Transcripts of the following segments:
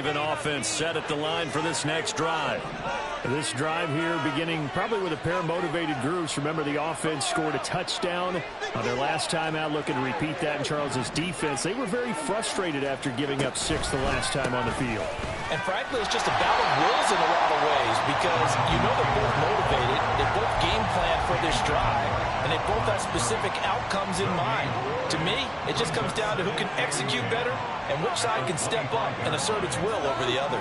Raven offense set at the line for this next drive. This drive here beginning probably with a pair of motivated groups. Remember, the offense scored a touchdown on their last time out, looking to repeat that in Charles's defense. They were very frustrated after giving up 6 the last time on the field. And frankly, it's just a battle of wills in a lot of ways because you know they're both motivated, they both game plan for this drive, and they both have specific outcomes in mind. To me, it just comes down to who can execute better and which side can step up and assert its will over the other.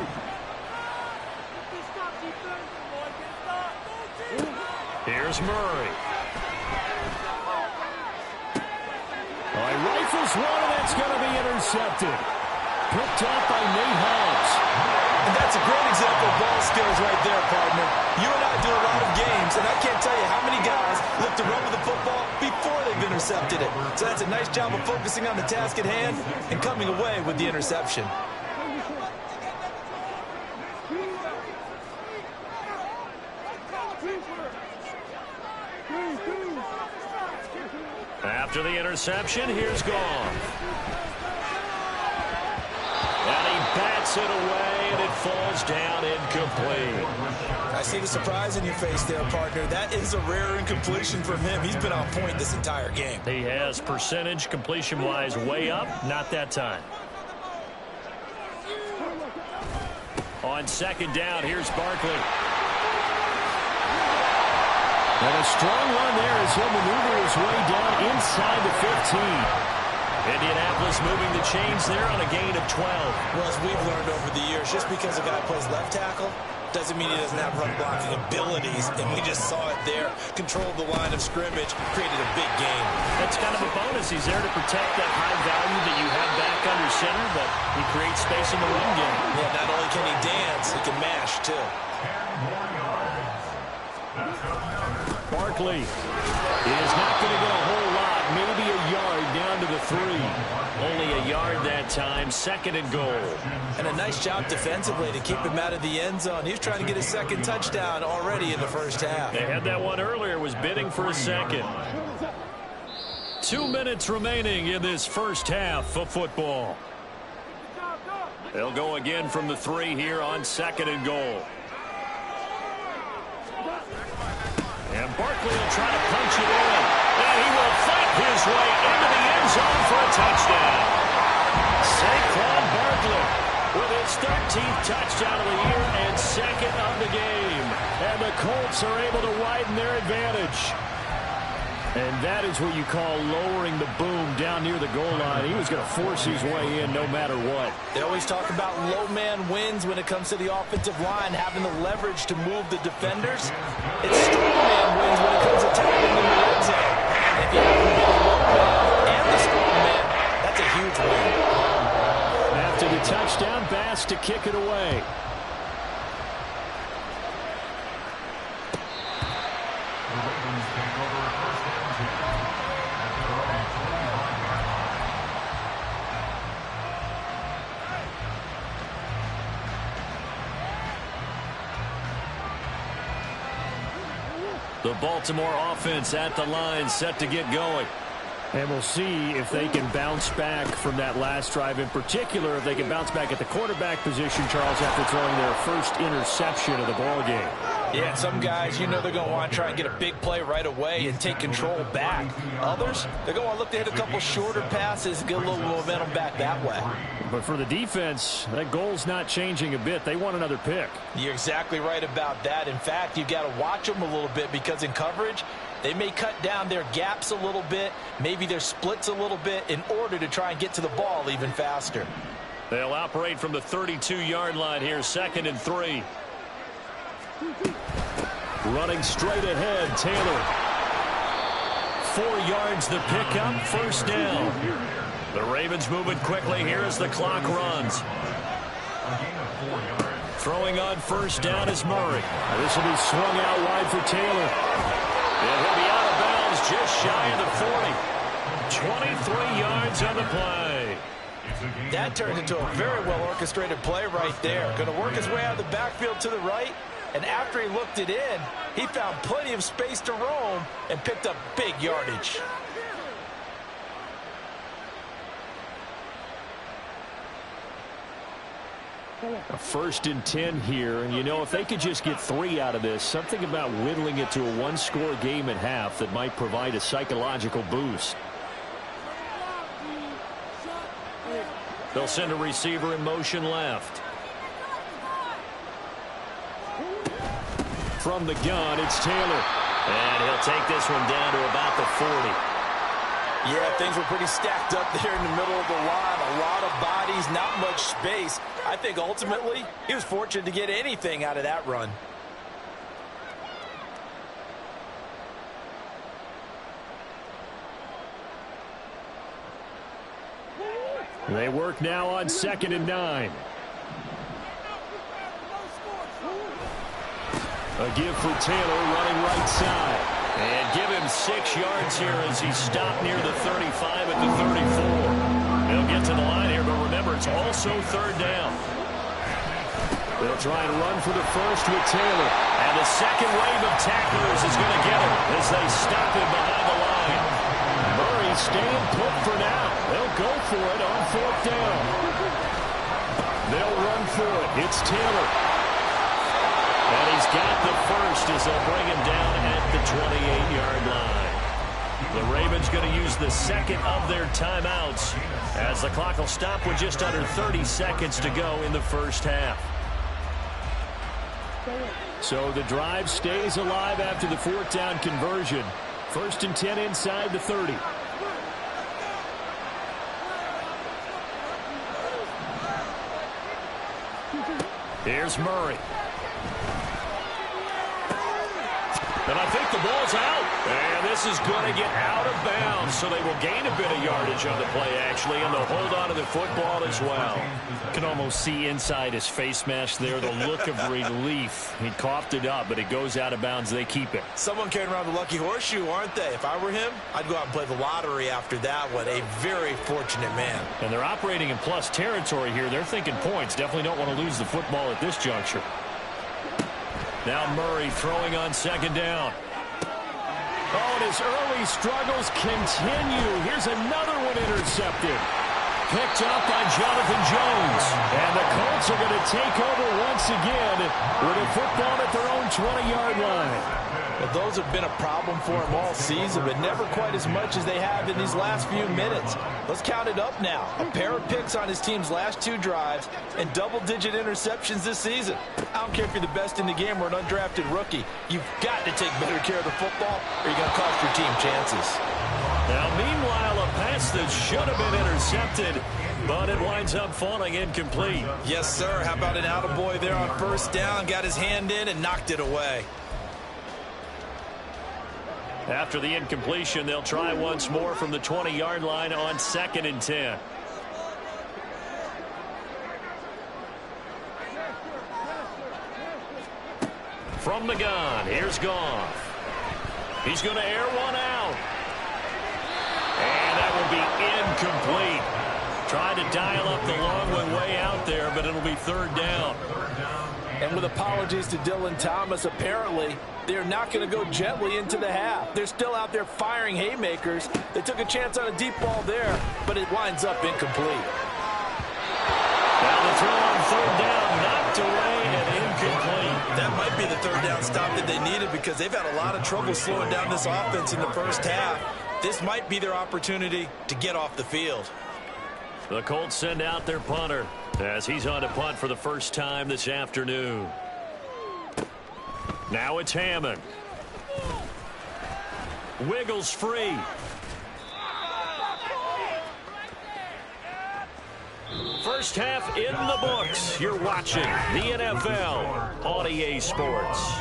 Here's Murray. He rifles one, and that's going to be intercepted. Picked up by Nate Hobbs. And that's a great example of ball skills right there, partner. You and I do a lot of games, and I can't tell you how many guys look to run with the football before they've intercepted it. So that's a nice job of focusing on the task at hand and coming away with the interception. After the interception, here's Goff. And he bats it away, and it falls down incomplete. I see the surprise in your face there, partner. That is a rare incompletion from him. He's been on point this entire game. He has percentage completion-wise way up, not that time. On second down, here's Barkley. And a strong run there as he'll maneuver his way down inside the 15. Indianapolis moving the chains there on a gain of 12. Well, as we've learned over the years, just because a guy plays left tackle doesn't mean he doesn't have run blocking abilities, and we just saw it there. Controlled the line of scrimmage, created a big game. That's kind of a bonus. He's there to protect that high value that you have back under center, but he creates space in the run game. Yeah, not only can he dance, he can mash, too. Barkley is not going to get a whole lot, maybe a yard down to the 3. Only a yard that time, second and goal. And a nice job defensively to keep him out of the end zone. He was trying to get his second touchdown already in the first half. They had that one earlier, was bidding for a second. 2 minutes remaining in this first half of football. They'll go again from the 3 here on second and goal. And Barkley will try to punch it in. And he will fight his way into the end zone for a touchdown. Saquon Barkley with his 13th touchdown of the year and second of the game. And the Colts are able to widen their advantage. And that is what you call lowering the boom down near the goal line. He was going to force his way in no matter what. They always talk about low man wins when it comes to the offensive line, having the leverage to move the defenders. It's strong man wins when it comes to tackling in the red zone. And if you have to be the low man and the strong man, that's a huge win. After the touchdown, Bass to kick it away. The Baltimore offense at the line, set to get going. And we'll see if they can bounce back from that last drive. In particular, if they can bounce back at the quarterback position, Charles, after throwing their first interception of the ball game. Yeah, some guys, you know they're going to want to try and get a big play right away and take control back. Others, they're going to want to look to hit a couple shorter passes, get a little momentum back that way. But for the defense, that goal's not changing a bit. They want another pick. You're exactly right about that. In fact, you've got to watch them a little bit because in coverage, they may cut down their gaps a little bit, maybe their splits a little bit in order to try and get to the ball even faster. They'll operate from the 32-yard line here, second and 3. Running straight ahead, Taylor. 4 yards the pickup, first down. The Ravens moving quickly here as the clock runs. Throwing on first down is Murray. This will be swung out wide for Taylor. It will be out of bounds just shy of the 40. 23 yards on the play. That turned into a very well orchestrated play right there. Going to work his way out of the backfield to the right. And after he looked it in, he found plenty of space to roam and picked up big yardage. A 1st and 10 here, and you know, if they could just get 3 out of this, something about whittling it to a 1-score game at half that might provide a psychological boost. They'll send a receiver in motion left. From the gun, it's Taylor. And he'll take this one down to about the 40. Yeah, things were pretty stacked up there in the middle of the line. A lot of bodies, not much space. I think ultimately he was fortunate to get anything out of that run. They work now on 2nd and 9. A give for Taylor running right side. And give him 6 yards here as he's stopped near the 35 at the 34. They'll get to the line here, but remember, it's also 3rd down. They'll try and run for the first with Taylor. And the second wave of tacklers is going to get him as they stop him behind the line. Murray staying put for now. They'll go for it on 4th down. They'll run for it. It's Taylor. And he's got the first as they'll bring him down at the 28-yard line. The Ravens going to use the second of their timeouts as the clock will stop with just under 30 seconds to go in the first half. So the drive stays alive after the 4th down conversion. 1st and 10 inside the 30. Here's Murray. And I think the ball's out. And this is going to get out of bounds, so they will gain a bit of yardage on the play, actually, and they'll hold on to the football as well. You can almost see inside his face mask there the look of relief. He coughed it up, but it goes out of bounds. They keep it. Someone carrying around the lucky horseshoe, aren't they? If I were him, I'd go out and play the lottery after that one. A very fortunate man. And they're operating in plus territory here. They're thinking points. Definitely don't want to lose the football at this juncture. Now Murray throwing on 2nd down. Oh, and his early struggles continue. Here's another one intercepted. Picked up by Jonathan Jones. And the Colts are going to take over once again with a football at their own 20-yard line. Well, those have been a problem for him all season, but never quite as much as they have in these last few minutes. Let's count it up now. A pair of picks on his team's last 2 drives and double-digit interceptions this season. I don't care if you're the best in the game or an undrafted rookie. You've got to take better care of the football or you're going to cost your team chances. Now, meanwhile, a pass that should have been intercepted, but it winds up falling incomplete. Yes, sir. How about an attaboy there on 1st down? Got his hand in and knocked it away. After the incompletion, they'll try once more from the 20-yard line on 2nd and 10. From the gun, here's Goff. He's going to air one out. And that will be incomplete. Trying to dial up the long one way out there, but it'll be 3rd down. And with apologies to Dylan Thomas, apparently they're not going to go gently into the half. They're still out there firing haymakers. They took a chance on a deep ball there, but it winds up incomplete. Now the throw on 3rd down, knocked away and incomplete. That might be the 3rd down stop that they needed because they've had a lot of trouble slowing down this offense in the first half. This might be their opportunity to get off the field. The Colts send out their punter as he's on to punt for the first time this afternoon. Now it's Hammond. Wiggles free. First half in the books. You're watching the NFL on EA Sports.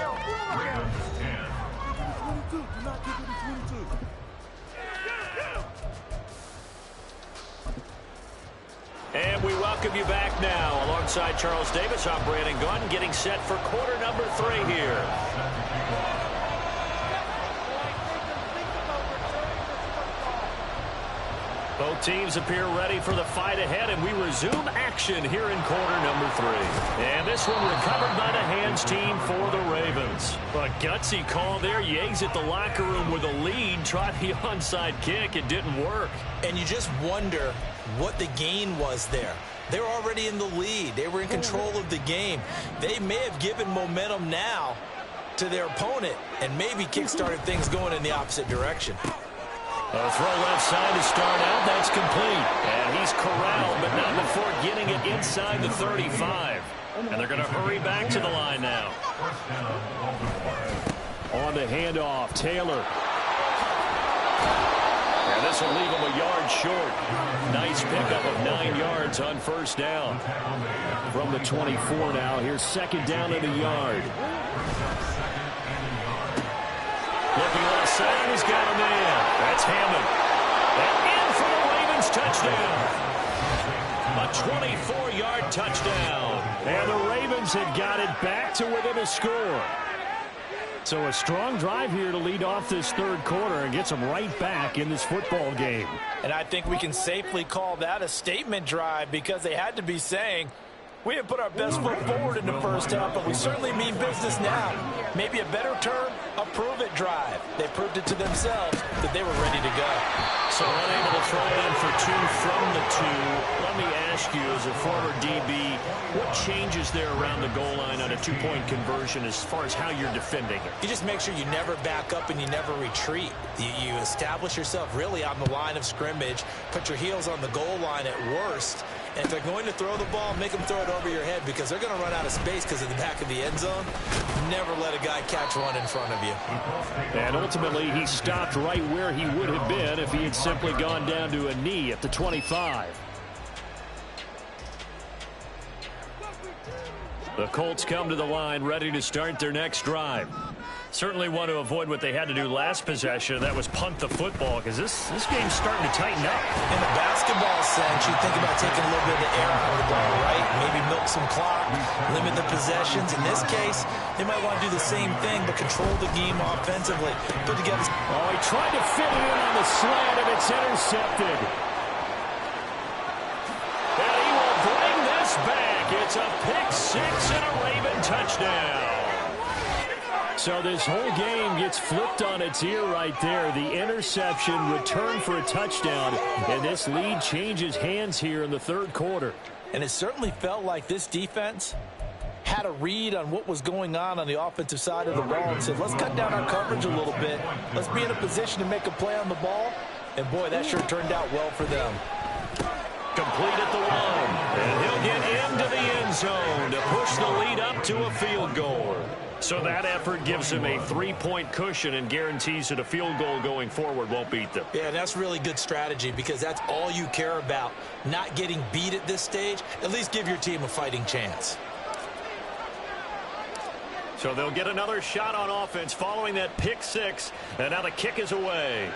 And we welcome you back now. Alongside Charles Davis, I'm Brandon Gaudin, getting set for quarter number 3 here. Both teams appear ready for the fight ahead, and we resume action here in quarter number 3. And this one recovered by the hands team for the Ravens. A gutsy call there. You exit the locker room with a lead, tried the onside kick. It didn't work. And you just wonder what the gain was there. They were already in the lead. They were in control of the game. They may have given momentum now to their opponent and maybe kick-started things going in the opposite direction. A throw left side to start out. That's complete. And he's corralled, but not before getting it inside the 35. And they're going to hurry back to the line now. On the handoff, Taylor. And this will leave him a yard short. Nice pickup of 9 yards on first down. From the 24 now, here's second down and a yard. Looking left side, he's got him in. That's Hammond. And in for the Ravens touchdown. A 24-yard touchdown. And the Ravens had got it back to within a score. So a strong drive here to lead off this third quarter and gets them right back in this football game. And I think we can safely call that a statement drive because they had to be saying, we didn't put our best foot forward in the first half, but we certainly mean business now. Maybe a better term, a prove-it drive. They proved it to themselves that they were ready to go. So unable to throw it in for 2 from the 2. Let me ask you, as a former DB, what changes there around the goal line on a 2-point conversion as far as how you're defending it? You just make sure you never back up and you never retreat. You establish yourself really on the line of scrimmage, put your heels on the goal line at worst. And if they're going to throw the ball, make them throw it over your head because they're going to run out of space because of the back of the end zone. Never let a guy catch one in front of you. And ultimately, he stopped right where he would have been if he had simply gone down to a knee at the 25. The Colts come to the line ready to start their next drive. Certainly want to avoid what they had to do last possession. That was punt the football because this game's starting to tighten up. In the basketball sense, you think about taking a little bit of the air out of the ball, right? Maybe milk some clock, limit the possessions. In this case, they might want to do the same thing, but control the game offensively. Put together. Oh, he tried to fit it in on the slant, and it's intercepted. And he will bring this back. It's a pick-6 and a Raven touchdown. So this whole game gets flipped on its ear right there. The interception, return for a touchdown, and this lead changes hands here in the third quarter. And it certainly felt like this defense had a read on what was going on the offensive side of the ball and said, let's cut down our coverage a little bit. Let's be in a position to make a play on the ball. And, boy, that sure turned out well for them. Complete at the 1. And he'll get into the end zone to push the lead up to a field goal. So that effort gives him a 3-point cushion and guarantees that a field goal going forward won't beat them. Yeah, that's really good strategy because that's all you care about. Not getting beat at this stage. At least give your team a fighting chance. So they'll get another shot on offense following that pick-6. And now the kick is away.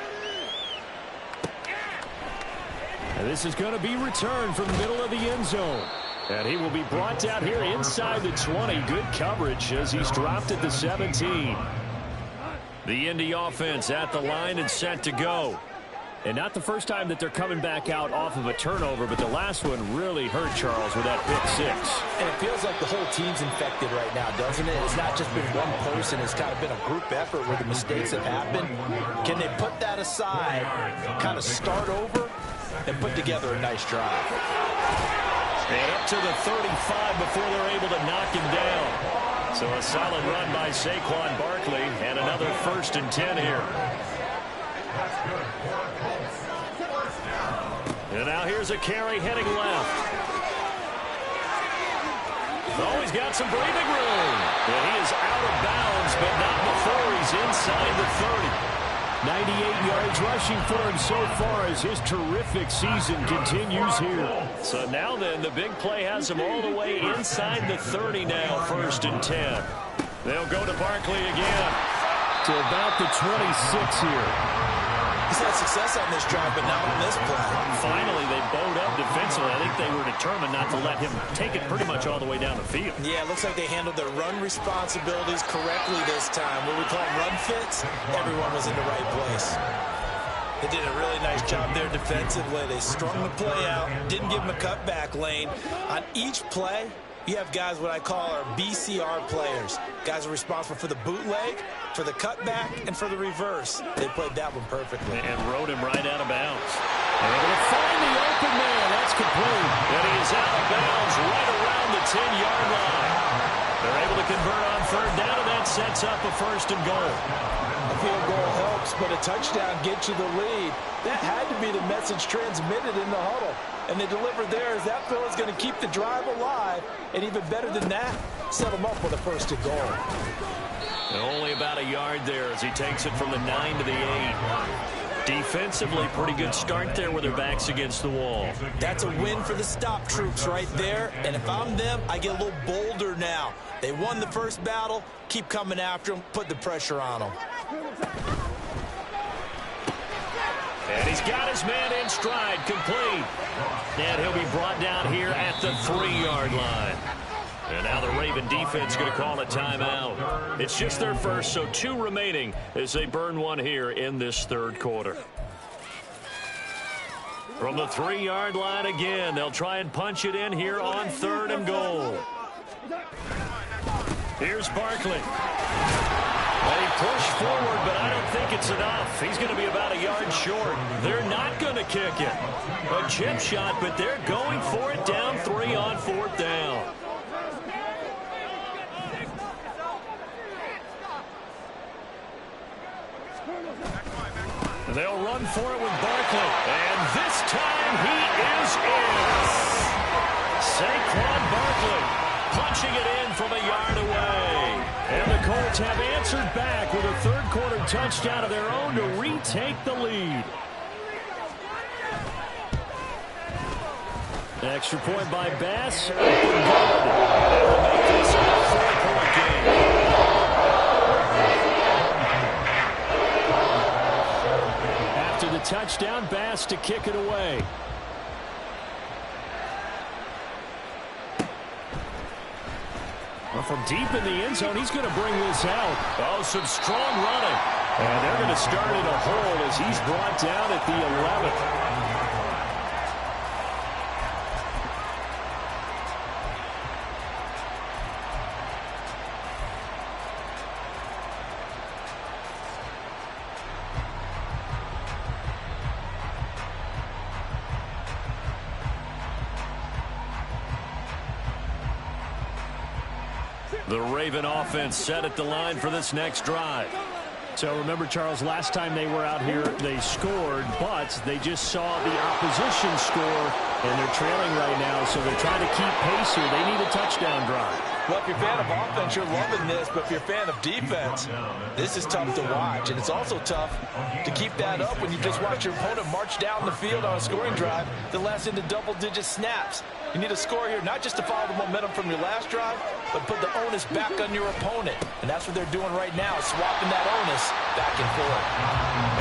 And this is going to be returned from the middle of the end zone. And he will be brought down here inside the 20. Good coverage as he's dropped at the 17. The Indy offense at the line and set to go. And not the first time that they're coming back out off of a turnover, but the last one really hurt Charles with that pick-6. And it feels like the whole team's infected right now, doesn't it? It's not just been one person. It's kind of been a group effort where the mistakes have happened. Can they put that aside, kind of start over, and put together a nice drive? And up to the 35 before they're able to knock him down. So a solid run by Saquon Barkley and another 1st and 10 here. And now here's a carry heading left. Oh, he's got some breathing room. And he is out of bounds, but not before he's inside the 30. 98 yards rushing for him so far as his terrific season continues here. So now then, the big play has him all the way inside the 30 now, 1st and 10. They'll go to Barkley again. To about the 26 here. He's had success on this drive, but not on this play. Finally, they bowed up defensively. I think they were determined not to let him take it pretty much all the way down the field. Yeah, it looks like they handled their run responsibilities correctly this time. What we call run fits, everyone was in the right place. They did a really nice job there defensively. They strung the play out, didn't give him a cutback lane. On each play, you have guys what I call our BCR players. Guys are responsible for the bootleg, for the cutback, and for the reverse. They played that one perfectly. And rode him right out of bounds. Able to find the open man. That's complete. And he's out of bounds right around the 10-yard line. They're able to convert on third down, and that sets up a first and goal. A field goal helps, but a touchdown gets you the lead. That had to be the message transmitted in the huddle. And they delivered there as that fill is going to keep the drive alive. And even better than that, set them up with a first and goal. And only about a yard there as he takes it from the 9 to the 8. Defensively, pretty good start there with their backs against the wall. That's a win for the stop troops right there. And if I'm them, I get a little bolder now. They won the first battle. Keep coming after them. Put the pressure on them. And he's got his man in stride, complete. And he'll be brought down here at the 3-yard line. And now the Raven defense going to call a timeout. It's just their first, so 2 remaining as they burn one here in this third quarter. From the 3-yard line again, they'll try and punch it in here on third and goal. Here's Barkley. They push forward, but I don't think it's enough. He's going to be about a yard short. They're not going to kick it. A chip shot, but they're going for it down 3 on 4th down. They'll run for it with Barkley. And this time he is in. Saquon Barkley punching it in from a yard away. And the Colts have answered back with a third quarter touchdown of their own to retake the lead. Extra point by Bass. Good. That'll make this a 4-point game. After the touchdown, Bass to kick it away. Well, from deep in the end zone, he's going to bring this out. Oh, some strong running. And they're going to start in a hole as he's brought down at the 11th. The Raven offense set at the line for this next drive. So remember, Charles, last time they were out here, they scored, but they just saw the opposition score, and they're trailing right now, so they're trying to keep pace here. They need a touchdown drive. Well, if you're a fan of offense, you're loving this, but if you're a fan of defense, this is tough to watch, and it's also tough to keep that up when you just watch your opponent march down the field on a scoring drive that lasts into double-digit snaps. You need a score here, not just to follow the momentum from your last drive, but put the onus back on your opponent. And that's what they're doing right now, swapping that onus back and forth.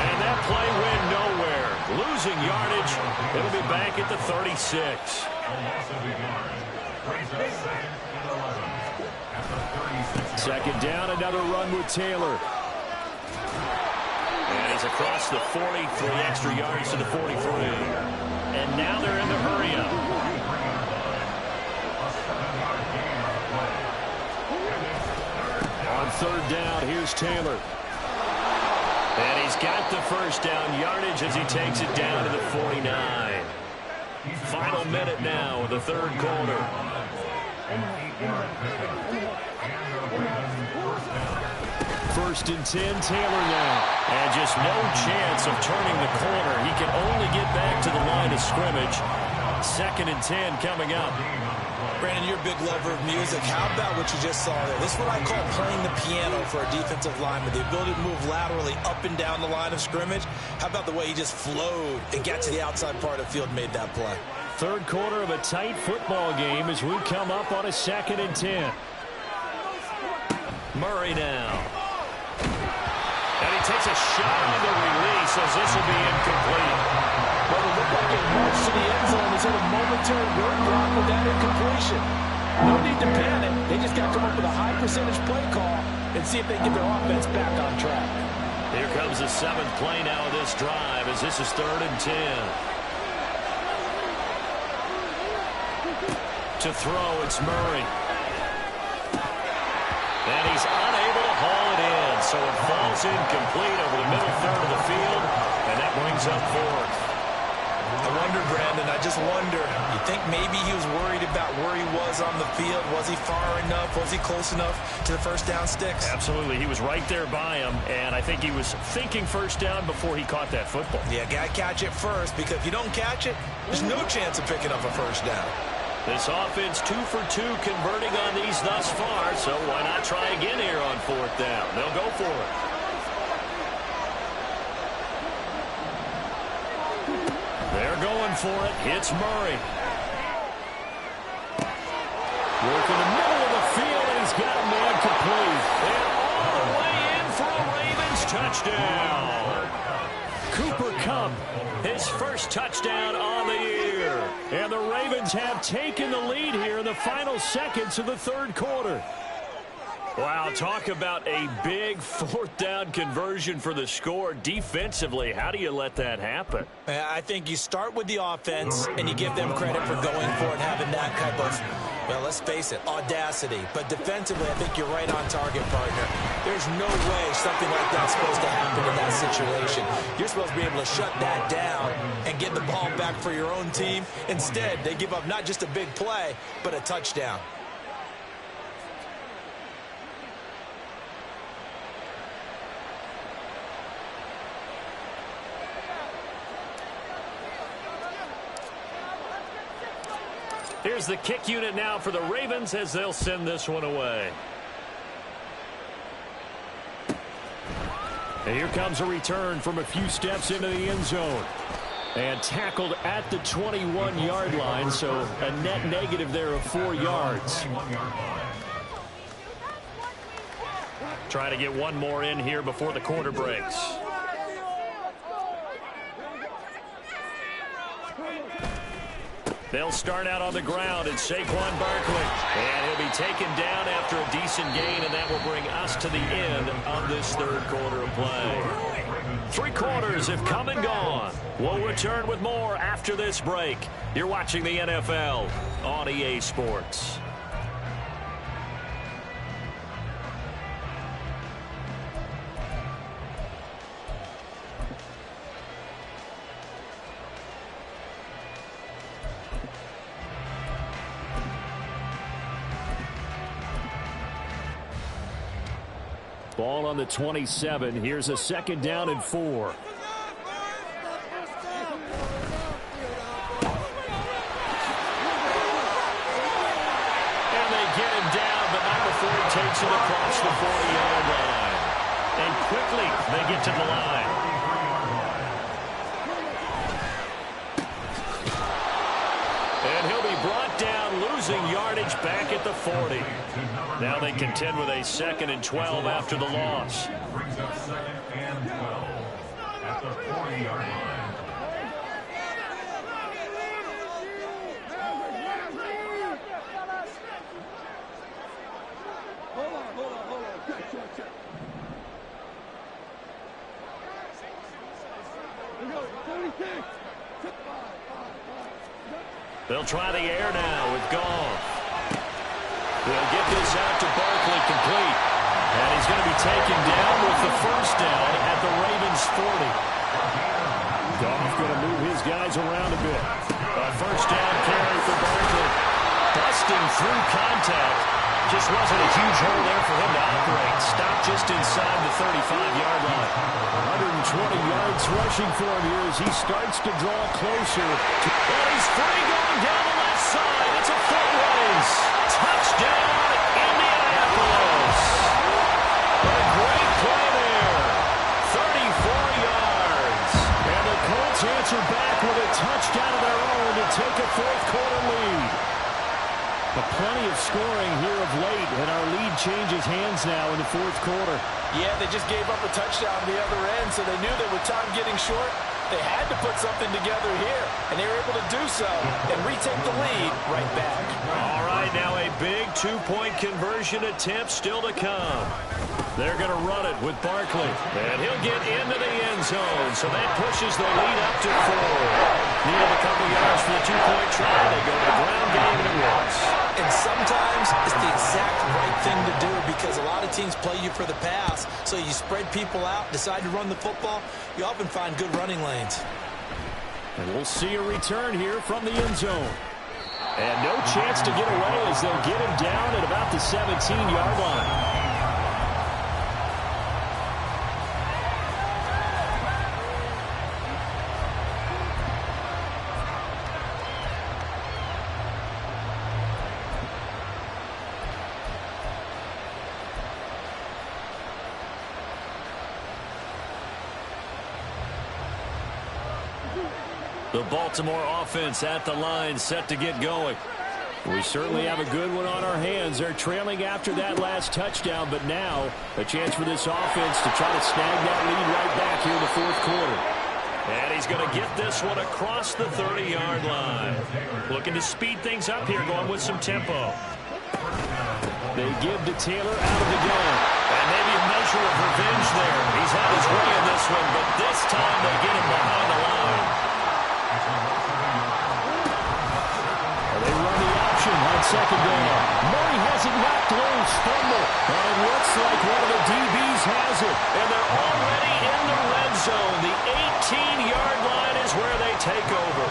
And that play went nowhere. Losing yardage. It'll be back at the 36. Second down, another run with Taylor. And he's across the 40, 3 extra yards to the 43. And now they're in the hurry-up. On third down, here's Taylor. And he's got the first down yardage as he takes it down to the 49. Final minute now of the third quarter. First and 10, Taylor now. And just no chance of turning the corner. He can only get back to the line of scrimmage. Second and 10 coming up. Brandon, you're a big lover of music. How about what you just saw there? This is what I call playing the piano for a defensive lineman. The ability to move laterally up and down the line of scrimmage. How about the way he just flowed and got to the outside part of the field and made that play? Third quarter of a tight football game as we come up on a second and 10. Murray now. And he takes a shot on the release as this will be incomplete. Well, it looked like it marched to the end zone. He's had a momentary roadblock with that incompletion. No need to panic. They just got to come up with a high percentage play call and see if they can get their offense back on track. Here comes the 7th play now of this drive as this is third and 10. To throw, it's Murray. And he's unable to haul it in, so it falls incomplete over the middle third of the field, and that brings up fourth. I wonder, Brandon, I just wonder. You think maybe he was worried about where he was on the field? Was he far enough? Was he close enough to the first down sticks? Absolutely. He was right there by him, and I think he was thinking first down before he caught that football. Yeah, got to catch it first, because if you don't catch it, there's no chance of picking up a first down. This offense 2 for 2 converting on these thus far, so why not try again here on fourth down? They'll go for it. They're going for it. It's Murray. Work in the middle of the field, and he's got a man complete. And all the way in for a Ravens touchdown. Cooper Kupp, his first touchdown on the year. And the Ravens have taken the lead here in the final seconds of the third quarter. Wow, talk about a big fourth down conversion for the score. Defensively, how do you let that happen? I think you start with the offense, and you give them credit for going for it, having that type of, well, let's face it, audacity. But defensively, I think you're right on target, partner. There's no way something like that's supposed to happen in that situation. You're supposed to be able to shut that down and get the ball back for your own team. Instead, they give up not just a big play, but a touchdown. Here's the kick unit now for the Ravens as they'll send this one away. And here comes a return from a few steps into the end zone. And tackled at the 21-yard line, so a net negative there of 4 yards. Trying to get one more in here before the quarter breaks. They'll start out on the ground, and Saquon Barkley. And he'll be taken down after a decent gain, and that will bring us to the end of this third quarter of play. 3 quarters have come and gone. We'll return with more after this break. You're watching the NFL on EA Sports. Ball on the 27. Here's a second down and 4. And they get him down, but not before he takes him across the 40-yard line. And quickly, they get to the line. And he'll be brought down, losing yardage back at the 40. Now they contend with a 2nd and 12 after the loss. Brings up 2nd and 12 at the 40-yard line. Hold on. Check. Here we go. 36. They'll try the air now with Goff. They'll get this out to Barkley complete. And he's going to be taken down with the first down at the Ravens 40. Goff going to move his guys around a bit. A first down carry for Barkley. Busting through contact. Just wasn't a huge hole there for him to operate. Stopped just inside the 35-yard line. 120 yards rushing for him here as he starts to draw closer. And he's free going down the left side. It's a foot race. Touchdown, Indianapolis. A great play there. 34 yards. And the Colts answer back with a touchdown of their own to take a fourth quarter lead. But plenty of scoring here of late, and our lead changes hands now in the fourth quarter. Yeah, they just gave up a touchdown on the other end, so they knew that with time getting short, they had to put something together here, and they were able to do so and retake the lead right back. All right, now a big two-point conversion attempt still to come. They're going to run it with Barkley, and he'll get into the end zone, so that pushes the lead up to 4. Needed a couple yards for the two-point try. They go to the ground game, and it works. And sometimes it's the exact right thing to do because a lot of teams play you for the pass, so you spread people out, decide to run the football, you often find good running lanes. And we'll see a return here from the end zone. And no chance to get away as they'll get him down at about the 17-yard line. The Baltimore offense at the line, set to get going. We certainly have a good one on our hands. They're trailing after that last touchdown, but now a chance for this offense to try to snag that lead right back here in the fourth quarter. And he's going to get this one across the 30-yard line. Looking to speed things up here, going with some tempo. They give to Taylor out of the gun. And maybe a measure of revenge there. He's had his way in this one, but this time they get him behind the line. They run the option on second down. Murray has it knocked loose. Fumble. And it looks like one of the DBs has it. And they're already in the red zone. The 18-yard line is where they take over.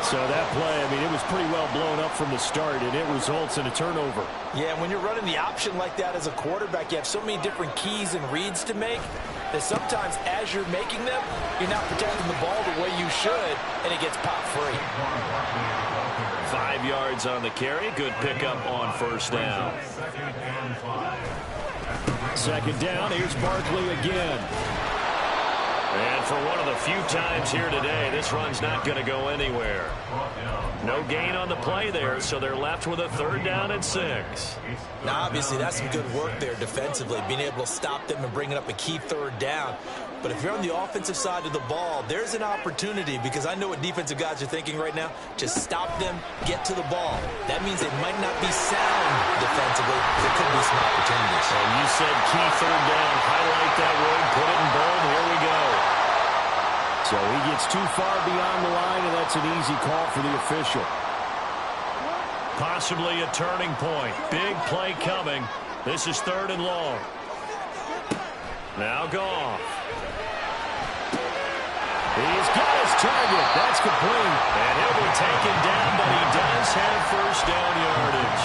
So that play, I mean, it was pretty well blown up from the start, and it results in a turnover. Yeah, when you're running the option like that as a quarterback, you have so many different keys and reads to make that sometimes as you're making them, you're not protecting the ball the way you should, and it gets popped free. 5 yards on the carry. Good pickup on first down. Second down, here's Barkley again. And for one of the few times here today, this run's not going to go anywhere. No gain on the play there, so they're left with a 3rd down and 6. Now, obviously, that's some good work there defensively, being able to stop them and bringing up a key 3rd down. But if you're on the offensive side of the ball, there's an opportunity, because I know what defensive guys are thinking right now. Just stop them, get to the ball. That means they might not be sound defensively. There could be some opportunities. And you said key 3rd down. Highlight that word, put it in bold. Here we go. So he gets too far beyond the line, and that's an easy call for the official. Possibly a turning point. Big play coming. This is 3rd and long. Now Goff. He's got his target. That's complete. And he'll be taken down, but he does have first down yardage.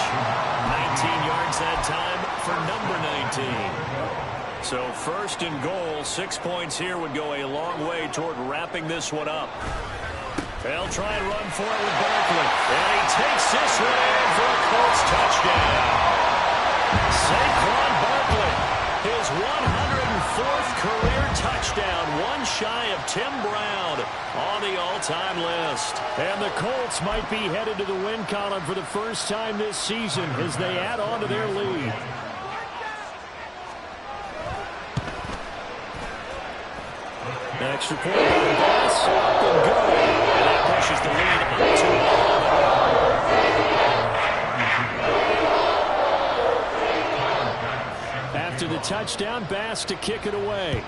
19 yards that time for number 19. So 1st and goal, 6 points here would go a long way toward wrapping this one up. They'll try and run for it with Barkley. And he takes this one in for a Colts touchdown. Saquon Barkley, his 104th career touchdown, one shy of Tim Brown on the all-time list. And the Colts might be headed to the win column for the first time this season as they add on to their lead. Extra point on the pass. Up and go. And that pushes the lead up to 11. After the touchdown, Bass to kick it away.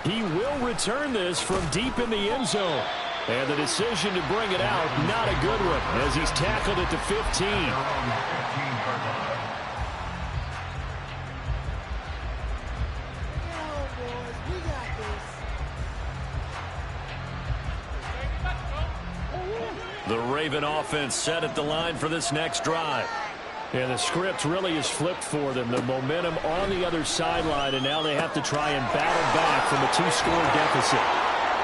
He will return this from deep in the end zone. And the decision to bring it out, not a good one, as he's tackled at the 15. The Raven offense set at the line for this next drive. And the script really is flipped for them. The momentum on the other sideline, and now they have to try and battle back from a 2-score deficit.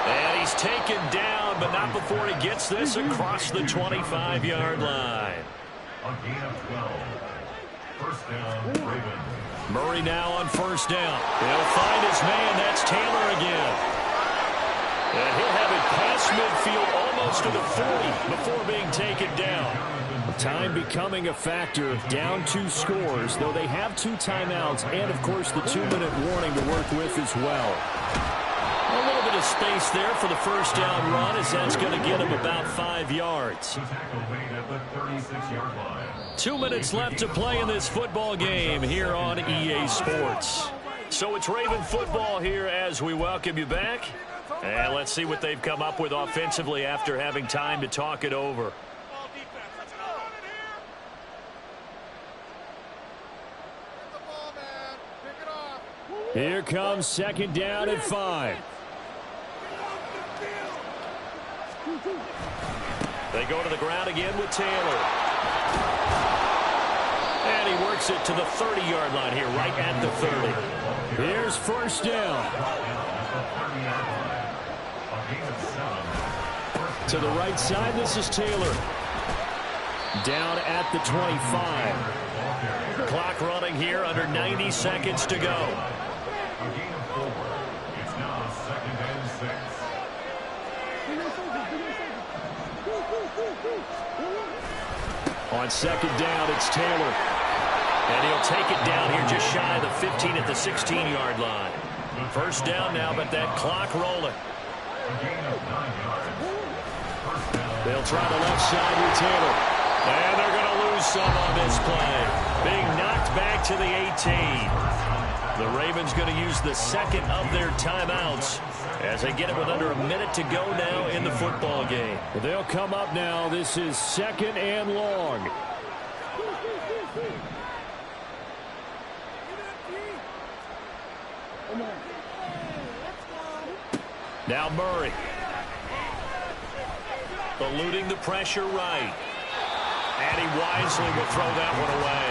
And he's taken down, but not before he gets this across the 25-yard line. A gain of 12. First down, Ravens. Murray now on first down. He'll find his man. That's Taylor again. And he'll have it past midfield almost to the 40 before being taken down. Time becoming a factor. Down 2 scores, though they have 2 timeouts and, of course, the 2-minute warning to work with as well. A little bit of space there for the first down run, as that's going to get him about 5 yards. The tackle made at the 36-yard line. 2 minutes left to play in this football game here on EA Sports. So it's Raven football here as we welcome you back. And let's see what they've come up with offensively after having time to talk it over. Here comes second down and 5. They go to the ground again with Taylor. And he works it to the 30-yard line here, right at the 30. Here's first down. To the right side, this is Taylor. Down at the 25. Clock running here, under 90 seconds to go. A gain of 4. It's now 2nd and 6. On second down, it's Taylor. And he'll take it down here just shy of the 15 at the 16-yard line. First down now, but that clock rolling. A gain of 9 yards. First down. They'll try the left side with Taylor. And they're going to lose some on this play. Being knocked back to the 18. The Ravens going to use the second of their timeouts as they get it with under a minute to go now in the football game. They'll come up now. This is second and long. Now Murray. Eluding the pressure right. And he wisely will throw that one away.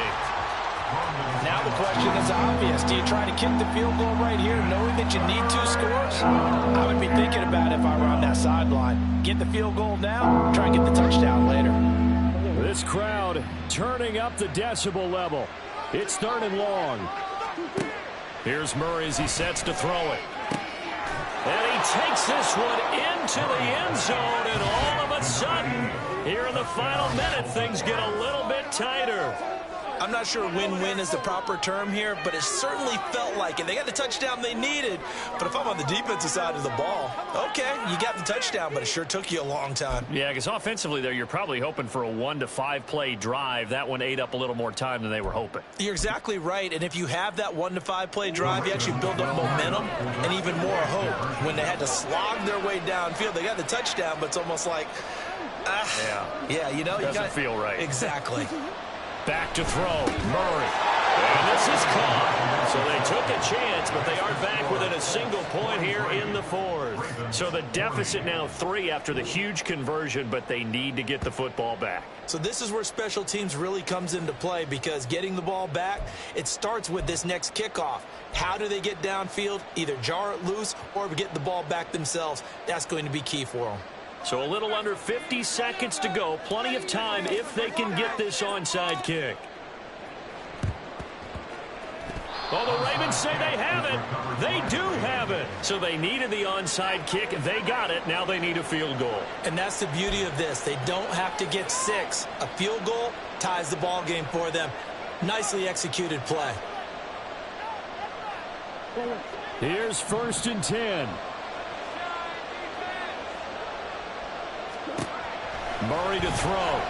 Now the question is obvious. Do you try to kick the field goal right here knowing that you need 2 scores? I would be thinking about it if I were on that sideline. Get the field goal now, try and get the touchdown later. This crowd turning up the decibel level. It's third and long. Here's Murray as he sets to throw it. And he takes this one into the end zone, and all of a sudden, here in the final minute, things get a little bit tighter. I'm not sure win-win is the proper term here, but it certainly felt like it. They got the touchdown they needed, but if I'm on the defensive side of the ball, okay, you got the touchdown, but it sure took you a long time. Yeah, because offensively there, you're probably hoping for a 1 to 5 play drive. That one ate up a little more time than they were hoping. You're exactly right, and if you have that 1 to 5 play drive, you actually build up momentum and even more hope. When they had to slog their way downfield, they got the touchdown, but it's almost like, yeah, you know, doesn't feel right. Exactly. Back to throw, Murray. And this is caught. So they took a chance, but they are back within a single point here in the 4th. So the deficit now 3 after the huge conversion, but they need to get the football back. So this is where special teams really comes into play, because getting the ball back, it starts with this next kickoff. How do they get downfield? Either jar it loose or get the ball back themselves. That's going to be key for them. So a little under 50 seconds to go. Plenty of time if they can get this onside kick. Well, the Ravens say they have it. They do have it. So they needed the onside kick. They got it. Now they need a field goal. And that's the beauty of this. They don't have to get 6. A field goal ties the ball game for them. Nicely executed play. Here's first and 10. Murray to throw.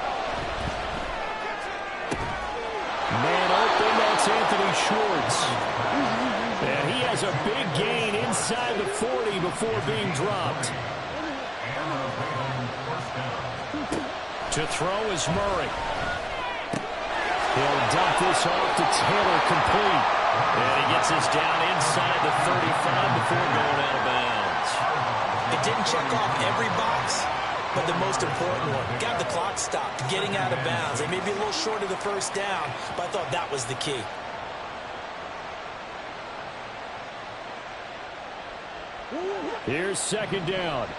Man open, that's Anthony Schwartz. And he has a big gain inside the 40 before being dropped. To throw is Murray. He'll dump this off to Taylor, complete. And he gets this down inside the 35 before going out of bounds. It didn't check off every box, but the most important one, got the clock stopped, getting out of bounds. They may be a little short of the first down, but I thought that was the key. Here's second down.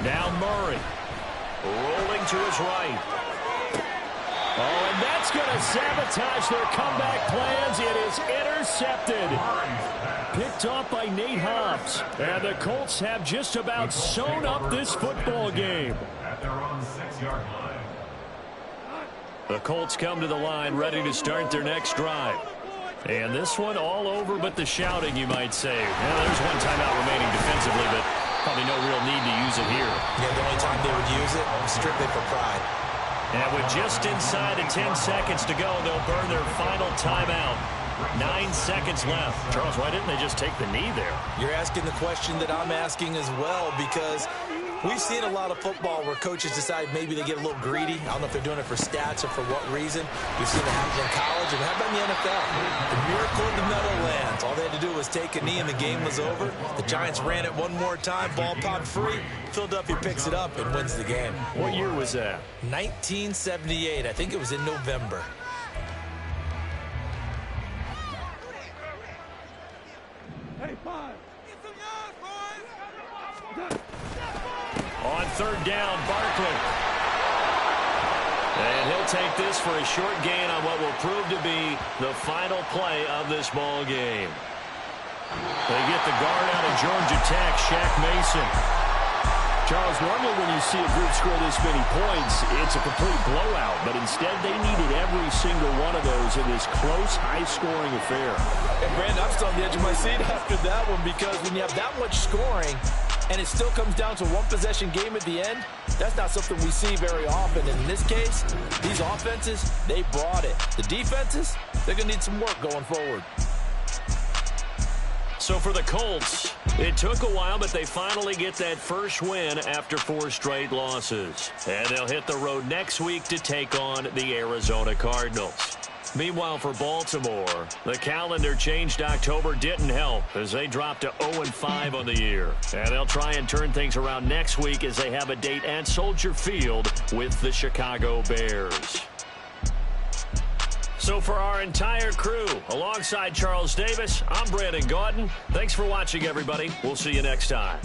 Now Murray, rolling to his right. Oh, and that's going to sabotage their comeback plans. It is intercepted. Picked off by Nate Hobbs. And the Colts have just about sewn up this football game. At their own 6-yard line. The Colts come to the line ready to start their next drive. And this one all over but the shouting, you might say. Well, there's one timeout remaining defensively, but probably no real need to use it here. Yeah, the only time they would use it, strictly for pride. And with just inside of 10 seconds to go, they'll burn their final timeout. 9 seconds left. Charles, why didn't they just take the knee there? You're asking the question that I'm asking as well, because We've seen a lot of football where coaches decide maybe they get a little greedy. I don't know if they're doing it for stats or for what reason. We've seen it happen in college and how about in the NFL? The miracle of the Meadowlands. All they had to do was take a knee and the game was over. The Giants ran it one more time. Ball popped free. Philadelphia picks it up and wins the game. What year was that? 1978. I think it was in November. Hey, 5. On third down, Barkley. And he'll take this for a short gain on what will prove to be the final play of this ball game. They get the guard out of Georgia Tech, Shaq Mason. Charles, normally when you see a group score this many points, it's a complete blowout. But instead, they needed every single one of those in this close, high-scoring affair. And Brandon, I'm still on the edge of my seat after that one because when you have that much scoring and it still comes down to one-possession game at the end, that's not something we see very often. And in this case, these offenses, they brought it. The defenses, they're going to need some work going forward. So for the Colts, it took a while, but they finally get that first win after 4 straight losses. And they'll hit the road next week to take on the Arizona Cardinals. Meanwhile, for Baltimore, the calendar changed. October didn't help as they dropped to 0-5 on the year. And they'll try and turn things around next week as they have a date at Soldier Field with the Chicago Bears. So for our entire crew, alongside Charles Davis, I'm Brandon Gaudin. Thanks for watching, everybody. We'll see you next time.